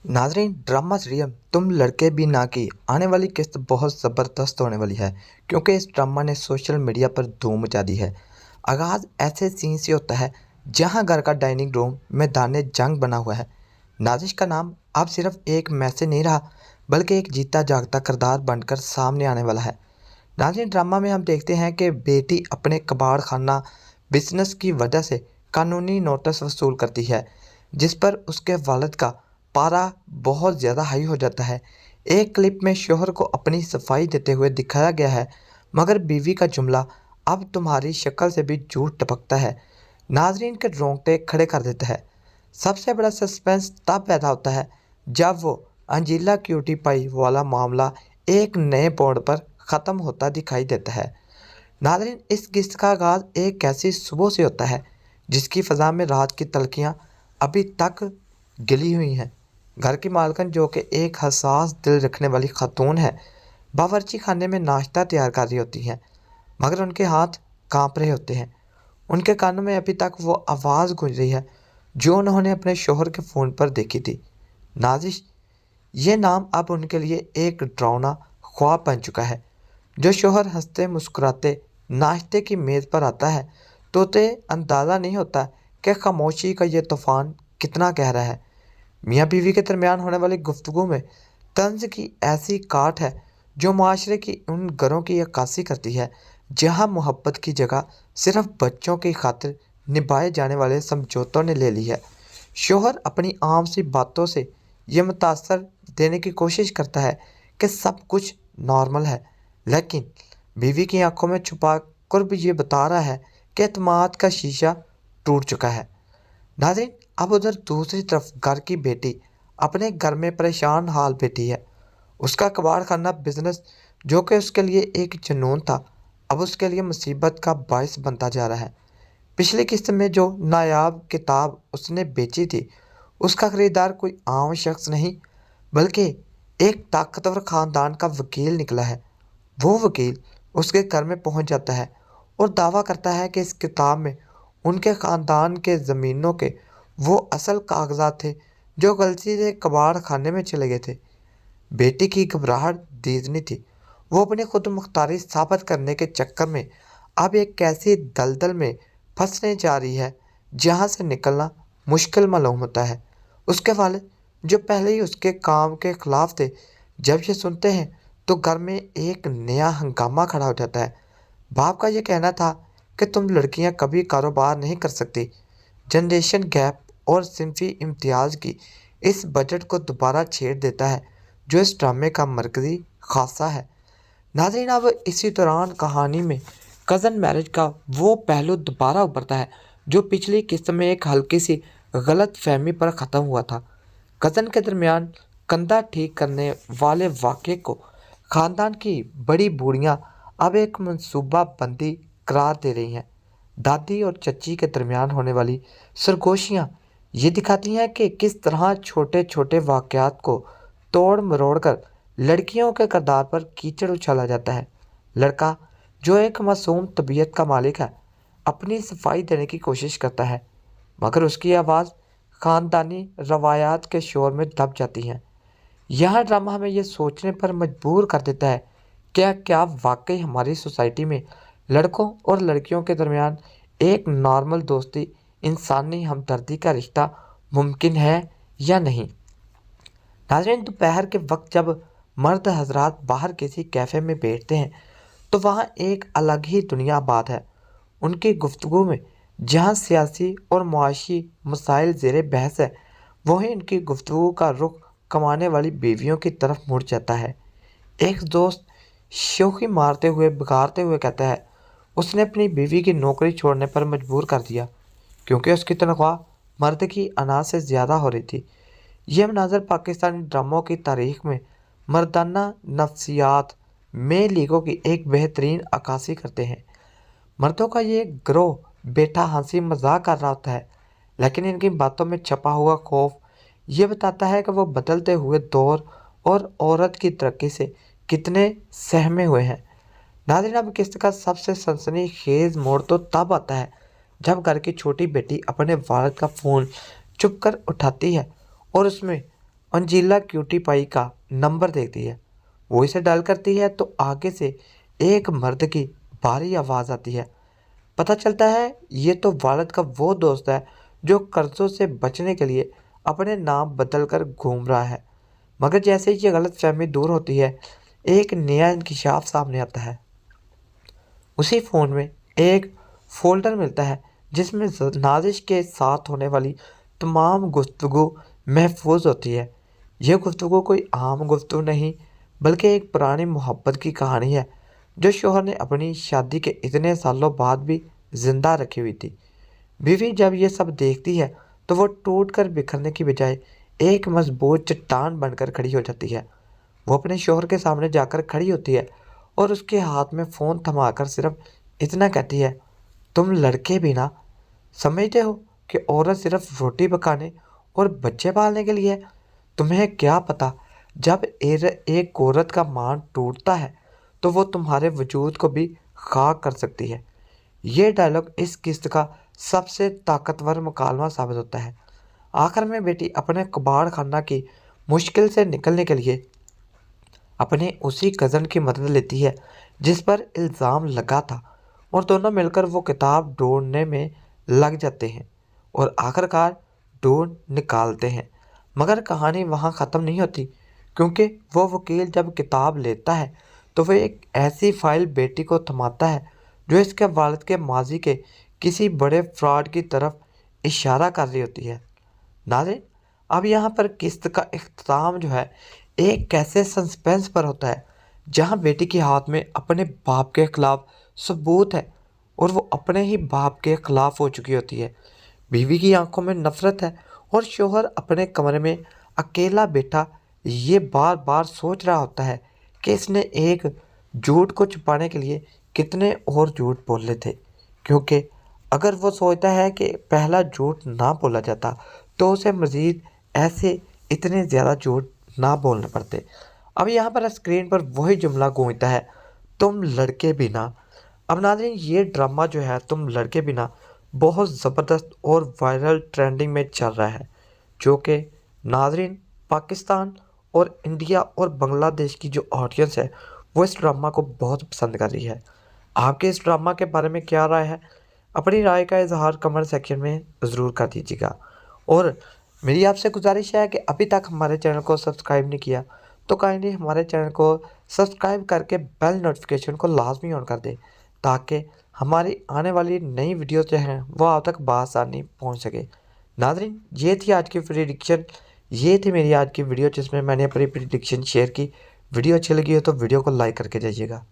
नाजरीन, drama serial तुम लड़के भी ना की आने वाली किस्त बहुत ज़बरदस्त होने वाली है, क्योंकि इस ड्रामा ने सोशल मीडिया पर धूम मचा दी है। आगाज़ ऐसे सीन से होता है जहां घर का डाइनिंग रूम मैदान जंग बना हुआ है। नाजिश का नाम अब सिर्फ एक मैसेज नहीं रहा, बल्कि एक जीता जागता किरदार बनकर सामने आने वाला है। नाज़रीन, ड्रामा में हम देखते हैं कि बेटी अपने कबाड़ खाना बिजनेस की वजह से कानूनी नोटिस वसूल करती है, जिस पर उसके वालिद का पारा बहुत ज़्यादा हाई हो जाता है। एक क्लिप में शोहर को अपनी सफाई देते हुए दिखाया गया है, मगर बीवी का जुमला अब तुम्हारी शक्ल से भी झूठ टपकता है नाजरीन के रोंगटे खड़े कर देता है। सबसे बड़ा सस्पेंस तब पैदा होता है जब वो अंजीला क्यूटी पाई वाला मामला एक नए बोर्ड पर ख़त्म होता दिखाई देता है। नाज़रीन, इस किस्त का आगाज़ एक ऐसी सुबह से होता है जिसकी फ़ज़ा में रात की तल्खियाँ अभी तक गिली हुई हैं। घर की मालकिन, जो कि एक हसास दिल रखने वाली खातून है, बावर्ची खाने में नाश्ता तैयार कर रही होती हैं, मगर उनके हाथ कांप रहे होते हैं। उनके कानों में अभी तक वो आवाज़ गूंज रही है जो उन्होंने अपने शोहर के फ़ोन पर देखी थी। नाजिश, ये नाम अब उनके लिए एक डरावना ख्वाब बन चुका है। जो शोहर हंसते मुस्कुराते नाश्ते की मेज़ पर आता है, तो उसे अंदाज़ा नहीं होता कि खामोशी का ये तूफ़ान कितना गहरा है। मियाँ बीवी के दरमियान होने वाली गुफ्तगू में तंज की ऐसी काट है जो माशरे की उन घरों की अक्कासी करती है जहाँ मोहब्बत की जगह सिर्फ बच्चों की खातिर निभाए जाने वाले समझौतों ने ले ली है। शोहर अपनी आम सी बातों से ये मुतासर देने की कोशिश करता है कि सब कुछ नॉर्मल है, लेकिन बीवी की आंखों में छुपा कुर्ब ये बता रहा है कि एतमाद का शीशा टूट चुका है। नाज़रीन, अब उधर दूसरी तरफ घर की बेटी अपने घर में परेशान हाल बैठी है। उसका कबाड़ खाना बिजनेस, जो कि उसके लिए एक जुनून था, अब उसके लिए मुसीबत का बायस बनता जा रहा है। पिछली किस्त में जो नायाब किताब उसने बेची थी, उसका खरीदार कोई आम शख्स नहीं, बल्कि एक ताकतवर ख़ानदान का वकील निकला है। वो वकील उसके घर में पहुंच जाता है और दावा करता है कि इस किताब में उनके ख़ानदान के ज़मीनों के वो असल कागजात थे जो गलती से कबाड़ खाने में चले गए थे। बेटी की घबराहट दीदनी थी। वो अपनी खुद मुख्तारी साबित करने के चक्कर में अब एक ऐसी दलदल में फंसने जा रही है जहां से निकलना मुश्किल मालूम होता है। उसके वालिद, जो पहले ही उसके काम के खिलाफ थे, जब ये सुनते हैं तो घर में एक नया हंगामा खड़ा हो जाता है। बाप का ये कहना था कि तुम लड़कियां कभी कारोबार नहीं कर सकती। जनरेशन गैप और सिंफी इम्तियाज़ की इस बजट को दोबारा छेड़ देता है, जो इस ड्रामे का मरकज़ी खासा है। नाज़रीन, अब इसी दौरान कहानी में कज़न मैरिज का वो पहलू दोबारा उभरता है जो पिछली किस्त में एक हल्की सी गलत फहमी पर ख़त्म हुआ था। कज़न के दरमियान कंधा ठीक करने वाले वाक़े को ख़ानदान की बड़ी बूढ़ियाँ अब एक मनसूबा बंदी करार दे रही हैं। दादी और चच्ची के दरमियान होने वाली सरगोशियाँ ये दिखाती हैं कि किस तरह छोटे छोटे वाक़यात को तोड़ मरोड़ कर लड़कियों के किरदार पर कीचड़ उछाला जाता है। लड़का, जो एक मासूम तबीयत का मालिक है, अपनी सफाई देने की कोशिश करता है, मगर उसकी आवाज़ ख़ानदानी रवायात के शोर में दब जाती है। यह ड्रामा हमें यह सोचने पर मजबूर कर देता है क्या क्या वाकई हमारी सोसाइटी में लड़कों और लड़कियों के दरमियान एक नॉर्मल दोस्ती, इंसानी हमदर्दी का रिश्ता मुमकिन है या नहीं। नाज़रीन, दोपहर के वक्त जब मर्द हजरात बाहर किसी कैफ़े में बैठते हैं, तो वहाँ एक अलग ही दुनिया आबाद है। उनकी गुफ्तगू में जहाँ सियासी और मुआशी मसाइल ज़ेरे बहस है, वहीं उनकी गुफ्तगू का रुख कमाने वाली बीवियों की तरफ मुड़ जाता है। एक दोस्त शोखी मारते हुए बिगाड़ते हुए कहता है, उसने अपनी बीवी की नौकरी छोड़ने पर मजबूर कर दिया क्योंकि उसकी तनख्वाह मर्द की अना से ज़्यादा हो रही थी। यह मनाजर पाकिस्तानी ड्रामों की तारीख में मर्दाना नफ्सियात में लीगों की एक बेहतरीन अक्कासी करते हैं। मर्दों का ये ग्रोह बेटा हंसी मजाक कर रहा होता है, लेकिन इनकी बातों में छपा हुआ खौफ ये बताता है कि वो बदलते हुए दौर और औरत की तरक्की से कितने सहमे हुए हैं। नाज़रीन, अब किस्त का सबसे सनसनीखेज मोड़ तो तब आता है जब घर की छोटी बेटी अपने वालिद का फ़ोन चुप कर उठाती है और उसमें अंजीला क्यूटी पाई का नंबर देखती है। वो इसे डायल करती है तो आगे से एक मर्द की भारी आवाज़ आती है। पता चलता है ये तो वालिद का वो दोस्त है जो कर्जों से बचने के लिए अपने नाम बदल कर घूम रहा है। मगर जैसे ही ये गलतफहमी दूर होती है, एक नया इंकशाफ सामने आता है। उसी फ़ोन में एक फ़ोल्डर मिलता है जिसमें नाजिश के साथ होने वाली तमाम गुफ्तगू महफूज होती है। यह गुफ्तगू कोई आम गुफ्तगू नहीं, बल्कि एक पुरानी मोहब्बत की कहानी है जो शोहर ने अपनी शादी के इतने सालों बाद भी ज़िंदा रखी हुई थी। बीवी जब ये सब देखती है तो वो टूट कर बिखरने की बजाय एक मजबूत चट्टान बनकर खड़ी हो जाती है। वो अपने शोहर के सामने जाकर खड़ी होती है और उसके हाथ में फ़ोन थमाकर सिर्फ इतना कहती है, तुम लड़के भी ना समझते हो कि औरत सिर्फ रोटी पकाने और बच्चे पालने के लिए है। तुम्हें क्या पता जब एक औरत का मान टूटता है तो वो तुम्हारे वजूद को भी खाक कर सकती है। ये डायलॉग इस किस्त का सबसे ताकतवर मुकालमा साबित होता है। आखिर में बेटी अपने कबाड़ खाना की मुश्किल से निकलने के लिए अपने उसी कज़न की मदद लेती है जिस पर इल्ज़ाम लगा था, और दोनों मिलकर वो किताब ढूंढने में लग जाते हैं और आखिरकार ढूंढ निकालते हैं। मगर कहानी वहाँ ख़त्म नहीं होती, क्योंकि वो वकील जब किताब लेता है तो वह एक ऐसी फाइल बेटी को थमाता है जो इसके वालिद के माजी के किसी बड़े फ्रॉड की तरफ इशारा कर रही होती है। नाज़रीन, अब यहाँ पर किस्त का इख्तिताम जो है एक कैसे सस्पेंस पर होता है, जहाँ बेटी के हाथ में अपने बाप के खिलाफ सबूत है और वो अपने ही बाप के खिलाफ हो चुकी होती है। बीवी की आंखों में नफरत है और शोहर अपने कमरे में अकेला बैठा ये बार बार सोच रहा होता है कि इसने एक झूठ को छुपाने के लिए कितने और झूठ बोले थे, क्योंकि अगर वो सोचता है कि पहला झूठ ना बोला जाता तो उसे मज़ीद ऐसे इतने ज़्यादा झूठ ना बोलने पड़ते। अब यहाँ पर स्क्रीन पर वही जुमला गूंजता है, तुम लड़के भी ना। अब नाज़रीन, ये ड्रामा जो है तुम लड़के भी ना बहुत ज़बरदस्त और वायरल ट्रेंडिंग में चल रहा है, जो कि नाज़रीन पाकिस्तान और इंडिया और बांग्लादेश की जो ऑडियंस है वो इस ड्रामा को बहुत पसंद कर रही है। आपके इस ड्रामा के बारे में क्या राय है? अपनी राय का इजहार कमेंट सेक्शन में ज़रूर कर दीजिएगा। और मेरी आपसे गुजारिश है कि अभी तक हमारे चैनल को सब्सक्राइब नहीं किया तो काइंडली हमारे चैनल को सब्सक्राइब करके बेल नोटिफिकेशन को लाजमी ऑन कर दें, ताकि हमारी आने वाली नई वीडियो जो हैं वो आप तक बआसानी पहुंच सके। नाज़रीन, ये थी आज की प्रेडिक्शन, ये थी मेरी आज की वीडियो जिसमें मैंने अपनी प्रेडिक्शन शेयर की। वीडियो अच्छी लगी हो तो वीडियो को लाइक करके जाइएगा।